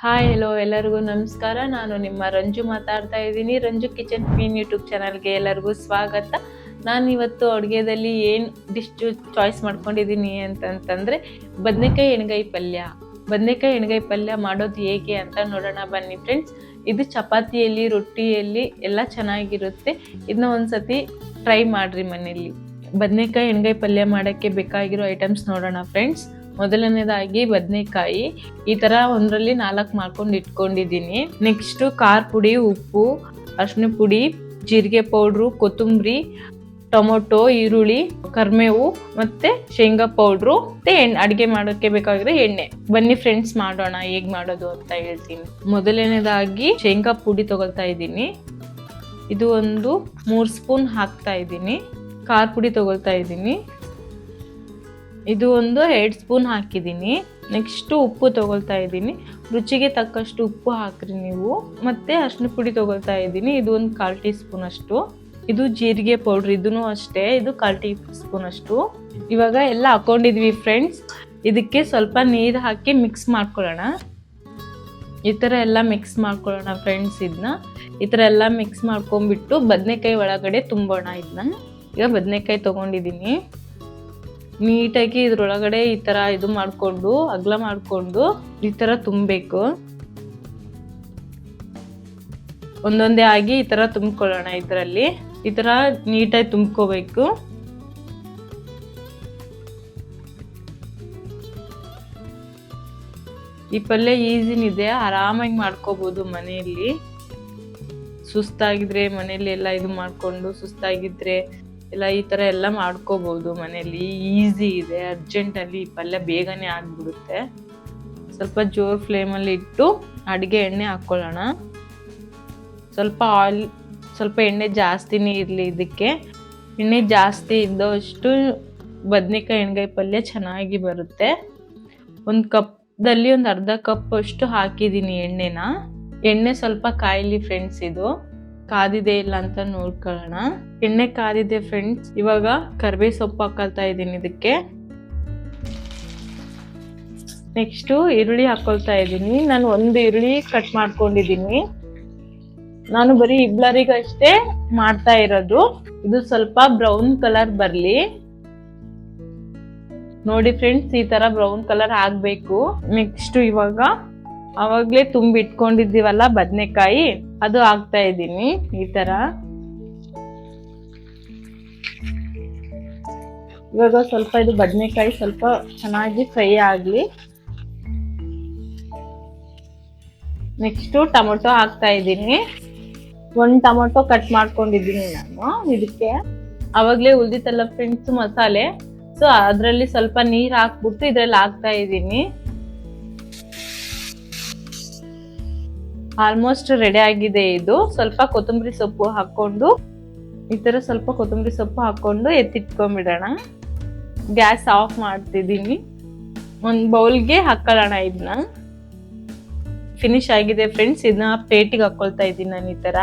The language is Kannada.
ಹಾಯ್ ಹೆಲೋ ಎಲ್ಲರಿಗೂ ನಮಸ್ಕಾರ. ನಾನು ನಿಮ್ಮ ರಂಜು ಮಾತಾಡ್ತಾ ಇದ್ದೀನಿ. ರಂಜು ಕಿಚನ್ ಕ್ವೀನ್ ಯೂಟ್ಯೂಬ್ ಚಾನಲ್ಗೆ ಎಲ್ಲರಿಗೂ ಸ್ವಾಗತ. ನಾನು ಇವತ್ತು ಅಡುಗೆದಲ್ಲಿ ಏನು ಡಿಶ್ ಚಾಯ್ಸ್ ಮಾಡ್ಕೊಂಡಿದ್ದೀನಿ ಅಂತಂತಂದರೆ ಬದನೆಕಾಯಿ ಎಣ್ಗಾಯಿ ಪಲ್ಯ ಮಾಡೋದು ಹೇಗೆ ಅಂತ ನೋಡೋಣ ಬನ್ನಿ ಫ್ರೆಂಡ್ಸ್. ಇದು ಚಪಾತಿಯಲ್ಲಿ, ರೊಟ್ಟಿಯಲ್ಲಿ ಎಲ್ಲ ಚೆನ್ನಾಗಿರುತ್ತೆ. ಇದನ್ನ ಒಂದ್ಸತಿ ಟ್ರೈ ಮಾಡಿರಿ ಮನೆಯಲ್ಲಿ. ಬದನೆಕಾಯಿ ಎಣ್ಗಾಯಿ ಪಲ್ಯ ಮಾಡೋಕ್ಕೆ ಬೇಕಾಗಿರೋ ಐಟಮ್ಸ್ ನೋಡೋಣ ಫ್ರೆಂಡ್ಸ್. ಮೊದಲನೇದಾಗಿ ಬದನೆಕಾಯಿ ಈ ಥರ ಒಂದರಲ್ಲಿ 4 ಮಾಡ್ಕೊಂಡು ಇಟ್ಕೊಂಡಿದ್ದೀನಿ. ನೆಕ್ಸ್ಟು ಖಾರ ಪುಡಿ, ಉಪ್ಪು, ಅರಿಶಿನ ಪುಡಿ, ಜೀರಿಗೆ ಪೌಡ್ರು, ಕೊತ್ತಂಬರಿ, ಟೊಮೊಟೊ, ಈರುಳ್ಳಿ, ಕರಿಬೇವು ಮತ್ತು ಶೇಂಗಾ ಪೌಡ್ರು ಮತ್ತು ಅಡುಗೆ ಮಾಡೋಕ್ಕೆ ಬೇಕಾಗಿರೋ ಎಣ್ಣೆ. ಬನ್ನಿ ಫ್ರೆಂಡ್ಸ್ ಮಾಡೋಣ ಹೇಗೆ ಮಾಡೋದು ಅಂತ ಹೇಳ್ತೀನಿ. ಮೊದಲನೇದಾಗಿ ಶೇಂಗಾ ಪುಡಿ ತೊಗೊಳ್ತಾ ಇದ್ದೀನಿ. ಇದು ಒಂದು 3 ಸ್ಪೂನ್ ಹಾಕ್ತಾ ಇದ್ದೀನಿ. ಖಾರ ಪುಡಿ ತೊಗೊಳ್ತಾ ಇದ್ದೀನಿ. ಇದು ಒಂದು 2 ಸ್ಪೂನ್ ಹಾಕಿದ್ದೀನಿ. ನೆಕ್ಸ್ಟು ಉಪ್ಪು ತೊಗೊಳ್ತಾ ಇದ್ದೀನಿ. ರುಚಿಗೆ ತಕ್ಕಷ್ಟು ಉಪ್ಪು ಹಾಕ್ರಿ ನೀವು. ಮತ್ತು ಅರಿಶಿನ ಪುಡಿ ತೊಗೊಳ್ತಾ ಇದ್ದೀನಿ. ಇದು ಒಂದು 1/4 ಟೀ ಸ್ಪೂನ್ ಅಷ್ಟು. ಇದು ಜೀರಿಗೆ ಪೌಡ್ರ್, ಇದೂ ಅಷ್ಟೇ, ಇದು 1/4 ಟೀ ಸ್ಪೂನ್ ಅಷ್ಟು. ಇವಾಗ ಎಲ್ಲ ಹಾಕ್ಕೊಂಡಿದ್ವಿ ಫ್ರೆಂಡ್ಸ್. ಇದಕ್ಕೆ ಸ್ವಲ್ಪ ನೀರು ಹಾಕಿ ಮಿಕ್ಸ್ ಮಾಡ್ಕೊಳ್ಳೋಣ. ಈ ಥರ ಎಲ್ಲ ಮಿಕ್ಸ್ ಮಾಡ್ಕೊಳ್ಳೋಣ ಫ್ರೆಂಡ್ಸ್. ಇದನ್ನ ಈ ಥರ ಎಲ್ಲ ಮಿಕ್ಸ್ ಮಾಡ್ಕೊಂಡ್ಬಿಟ್ಟು ಬದನೆಕಾಯಿ ಒಳಗಡೆ ತುಂಬೋಣ. ಇದನ್ನ ಈಗ ಬದನೆಕಾಯಿ ತೊಗೊಂಡಿದ್ದೀನಿ. ನೀಟಾಗಿ ಇದ್ರೊಳಗಡೆ ಈ ಥರ ಇದು ಮಾಡಿಕೊಂಡು ಅಗಲ ಮಾಡಿಕೊಂಡು ಈ ಥರ ತುಂಬಬೇಕು. ಒಂದೊಂದೇ ಆಗಿ ಈ ಥರ ತುಂಬ್ಕೊಳ್ಳೋಣ. ಇದರಲ್ಲಿ ಈ ಥರ ನೀಟಾಗಿ ತುಂಬ್ಕೋಬೇಕು. ಈ ಪಲ್ಯ ಈಸಿನಿದೆ, ಆರಾಮಾಗಿ ಮಾಡ್ಕೋಬೋದು ಮನೆಯಲ್ಲಿ. ಸುಸ್ತಾಗಿದ್ರೆ ಮನೆಯಲ್ಲಿ ಎಲ್ಲ ಇದು ಮಾಡಿಕೊಂಡು ಸುಸ್ತಾಗಿದ್ರೆ ಎಲ್ಲ ಈ ಥರ ಎಲ್ಲ ಮಾಡ್ಕೋಬೋದು ಮನೆಯಲ್ಲಿ. ಈಸಿ ಇದೆ, ಅರ್ಜೆಂಟಲ್ಲಿ ಈ ಪಲ್ಯ ಬೇಗನೆ ಆಗಿಬಿಡುತ್ತೆ. ಸ್ವಲ್ಪ ಜೋರು ಫ್ಲೇಮಲ್ಲಿ ಇಟ್ಟು ಅಡುಗೆ ಎಣ್ಣೆ ಹಾಕ್ಕೊಳ್ಳೋಣ. ಸ್ವಲ್ಪ ಎಣ್ಣೆ ಜಾಸ್ತಿನೇ ಇರಲಿ ಇದಕ್ಕೆ. ಎಣ್ಣೆ ಜಾಸ್ತಿ ಇದ್ದಷ್ಟು ಬದನೆಕಾಯಿ ಎಣ್ಗಾಯಿ ಪಲ್ಯ ಚೆನ್ನಾಗಿ ಬರುತ್ತೆ. ಒಂದು ಕಪ್ದಲ್ಲಿ ಒಂದು ಅರ್ಧ ಕಪ್ ಅಷ್ಟು ಹಾಕಿದ್ದೀನಿ ಎಣ್ಣೆನ. ಎಣ್ಣೆ ಸ್ವಲ್ಪ ಕಾಯಲಿ ಫ್ರೆಂಡ್ಸ್. ಇದು ಕಾದಿದೆ ಇಲ್ಲ ಅಂತ ನೋಡ್ಕೊಳ್ಳೋಣ. ಎಣ್ಣೆ ಕಾದಿದೆ ಫ್ರೆಂಡ್ಸ್. ಇವಾಗ ಕರಿಬೇವು ಸೊಪ್ಪು ಹಾಕೊಳ್ತಾ ಇದ್ದೀನಿ ಇದಕ್ಕೆ. ನೆಕ್ಸ್ಟು ಈರುಳ್ಳಿ ಹಾಕೊಳ್ತಾ ಇದ್ದೀನಿ. ನಾನು 1 ಈರುಳ್ಳಿ ಕಟ್ ಮಾಡ್ಕೊಂಡಿದ್ದೀನಿ. ನಾನು ಬರೀ ಇಬ್ಬರಿಗಷ್ಟೇ ಮಾಡ್ತಾ ಇರೋದು. ಇದು ಸ್ವಲ್ಪ ಬ್ರೌನ್ ಕಲರ್ ಬರಲಿ ನೋಡಿ ಫ್ರೆಂಡ್ಸ್. ಈ ತರ ಬ್ರೌನ್ ಕಲರ್ ಆಗಬೇಕು. ನೆಕ್ಸ್ಟು ಇವಾಗ ಆವಾಗಲೇ ತುಂಬಿಟ್ಕೊಂಡಿದ್ದೀವಲ್ಲ ಬದನೆಕಾಯಿ, ಅದು ಹಾಕ್ತಾ ಇದ್ದೀನಿ. ಈ ತರ ಇವಾಗ ಸ್ವಲ್ಪ ಇದು ಬದನೆಕಾಯಿ ಸ್ವಲ್ಪ ಚೆನ್ನಾಗಿ ಫ್ರೈ ಆಗಲಿ. ನೆಕ್ಸ್ಟು ಟೊಮೊಟೊ ಹಾಕ್ತಾ ಇದ್ದೀನಿ. 1 ಟೊಮೊಟೊ ಕಟ್ ಮಾಡ್ಕೊಂಡಿದ್ದೀನಿ ನಾನು ಇದಕ್ಕೆ. ಆವಾಗಲೇ ಉಳಿದಿತ್ತಲ್ಲ ಫ್ರೆಂಡ್ಸ್ ಮಸಾಲೆ, ಸೊ ಅದರಲ್ಲಿ ಸ್ವಲ್ಪ ನೀರು ಹಾಕ್ಬಿಟ್ಟು ಇದರಲ್ಲಿ ಹಾಕ್ತಾ ಇದ್ದೀನಿ. ಆಲ್ಮೋಸ್ಟ್ ರೆಡಿ ಆಗಿದೆ ಇದು. ಸ್ವಲ್ಪ ಕೊತ್ತಂಬರಿ ಸೊಪ್ಪು ಹಾಕ್ಕೊಂಡು ಈ ಥರ ಸ್ವಲ್ಪ ಕೊತ್ತಂಬರಿ ಸೊಪ್ಪು ಹಾಕ್ಕೊಂಡು ಎತ್ತಿಟ್ಕೊಂಡ್ಬಿಡೋಣ. ಗ್ಯಾಸ್ ಆಫ್ ಮಾಡ್ತಿದ್ದೀನಿ. ಒಂದು ಬೌಲ್ಗೆ ಹಾಕೊಳ್ಳೋಣ. ಇದನ್ನ ಫಿನಿಶ್ ಆಗಿದೆ ಫ್ರೆಂಡ್ಸ್. ಇದನ್ನ ಪ್ಲೇಟಿಗೆ ಹಾಕ್ಕೊಳ್ತಾ ಇದ್ದೀನಿ ನಾನು ಈ ಥರ.